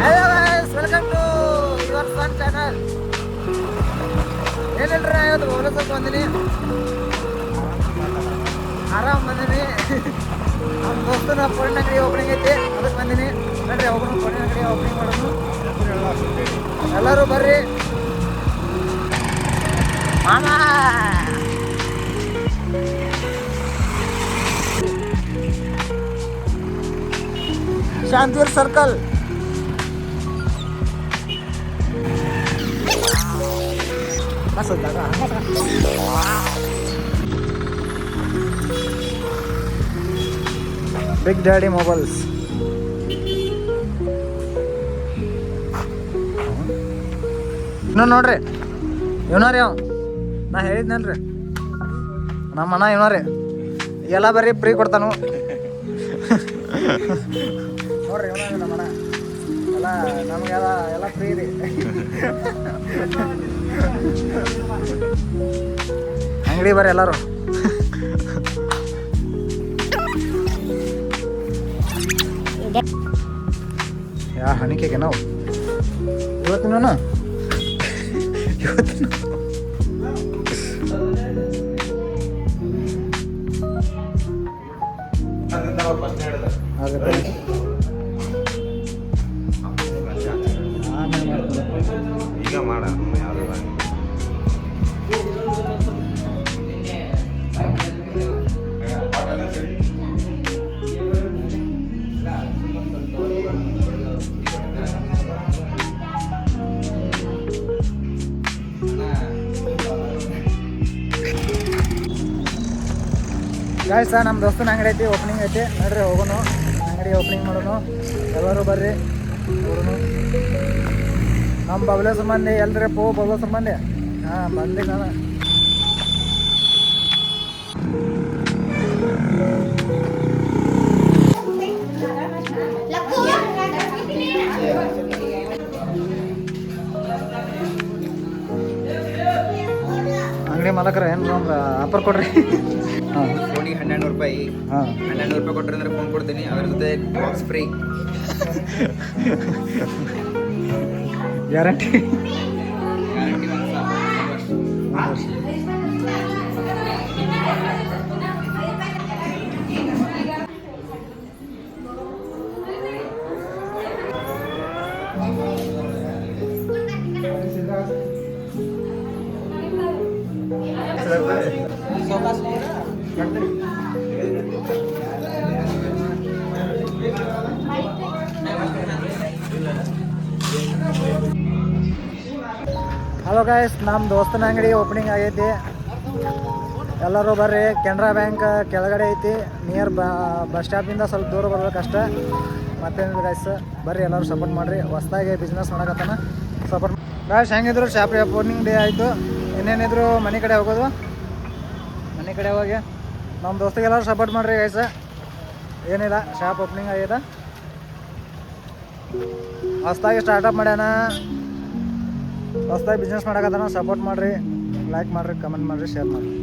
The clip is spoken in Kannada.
Hello guys, welcome to your sun channel. ಏನಿಲ್ರಿ, ಇವತ್ತು ಹೋಗ್ಲಕ್ಕೆ ಬಂದಿನಿ, ಆರಾಮ್ ಬಂದಿನಿ. ನಮ್ಮ ದೋಸ್ತನ ಫೋನ್ ಅಂಗಡಿ ಓಪನಿಂಗ್ ಐತಿ, ಅದಕ್ಕೆ ಬಂದಿನಿ. ನೋಡ್ರಿ, ಒಬ್ಬರು ಫೋನ್ ಅಂಗಡಿ ಓಪನಿಂಗ್ ಮಾಡೋದು. ಎಲ್ಲರೂ ಬರ್ರಿ ಮಾಮ. ಶಾಂತಿರ್ ಸರ್ಕಲ್. Big daddy mobiles. ಇನ್ನೂ ನೋಡ್ರಿ, ಇವನರಿ ಅವ, ನಾ ಹೇಳಿದ್ನಲ್ರಿ ನಮ್ಮ ಅಣ್ಣ ಇವನರಿ. ಎಲ್ಲ ಬರೀ ಫ್ರೀ ಕೊಡ್ತಾನು ನೋಡ್ರಿ, ಇವನ ನಮ್ಮ ಅಣ್ಣ. ಎಲ್ಲ ನಮಗೆಲ್ಲ ಎಲ್ಲ ಫ್ರೀ ರೀ. ಅಂಗಡಿ ಬರ್ರಿ ಎಲ್ಲರೂ. ಯಾ ಹಣಿಕೆಗೆ ನಾವು ಇವತ್ತಿನ ಈಗ ಮಾಡ ಗಾಯ್ಸ್, ನಮ್ಮ ದೋಸ್ತನ ಅಂಗಡಿ ಐತಿ, ಓಪನಿಂಗ್ ಐತಿ. ನೋಡ್ರಿ, ಹೋಗೋನು ಅಂಗಡಿ ಓಪನಿಂಗ್ ಮಾಡೋನು. ಎಲ್ಲರೂ ಬರ್ರಿ ಹೋಗೋನು. ನಮ್ಮ ಬಬಲೆ ಸಂಬಂಧಿ ಎಲ್ರಿ ಬಬಲ ಸಂಬಂಧಿ. ಹಾಂ, ಬಂದಿ ನಾನು. ಅಂಗಡಿ ಮಾಲಕರ ಏನು ಆಫರ್ ಕೊಡ್ರಿ. ಹಾಂ, ಫೋನಿಗೆ 1200 ರೂಪಾಯಿ. ಹಾಂ, 1200 ರೂಪಾಯಿ ಕೊಟ್ಟರೆ ಅಂದ್ರೆ ಫೋನ್ ಕೊಡ್ತೀನಿ, ಅದ್ರ ಜೊತೆ box free. Guarantee. Guarantee hello guys, ನಮ್ಮ ದೋಸ್ತನ ಅಂಗಡಿ ಓಪನಿಂಗ್ ಆಗೈತಿ. ಎಲ್ಲರೂ ಬರ್ರಿ. ಕೆನರಾ ಬ್ಯಾಂಕ್ ಕೆಳಗಡೆ ಐತಿ, ನಿಯರ್ ಬಸ್ ಸ್ಟಾಪಿಂದ ಸ್ವಲ್ಪ ದೂರ ಬರ್ಬೇಕಷ್ಟೆ. ಮತ್ತೇನಿಲ್ಲ ಗಾಯ್ಸ್, ಬರ್ರಿ ಎಲ್ಲರೂ ಸಪೋರ್ಟ್ ಮಾಡಿರಿ. ಹೊಸ್ದಾಗಿ ಬಿಸ್ನೆಸ್ ಮಾಡಕತ್ತಾನ, ಸಪೋರ್ಟ್ ಗಾಯ್ಸ್. ಹೆಂಗಿದ್ರು ಶಾಪ್ ಓಪನಿಂಗ್ ಡೇ ಆಯಿತು. ಇನ್ನೇನಿದ್ರು ಮನೆ ಕಡೆ ಹೋಗೋದು. ಮನೆ ಕಡೆ ಹೋಗಿ ನಮ್ಮ ದೋಸ್ತಿಗೆಲ್ಲರೂ ಸಪೋರ್ಟ್ ಮಾಡಿರಿ ಗಾಯ್ಸ್. ಏನಿಲ್ಲ, ಶಾಪ್ ಓಪನಿಂಗ್ ಆಗ್ಯದ, ಹೊಸ್ದಾಗಿ ಸ್ಟಾರ್ಟಪ್ ಮಾಡ್ಯಾನ, ಹೊಸ್ದಾಗಿ ಬಿಸ್ನೆಸ್ ಮಾಡಕತ್ತಾನ. ಸಪೋರ್ಟ್ ಮಾಡಿರಿ, ಲೈಕ್ ಮಾಡಿರಿ, ಕಮೆಂಟ್ ಮಾಡಿರಿ, ಶೇರ್ ಮಾಡಿರಿ.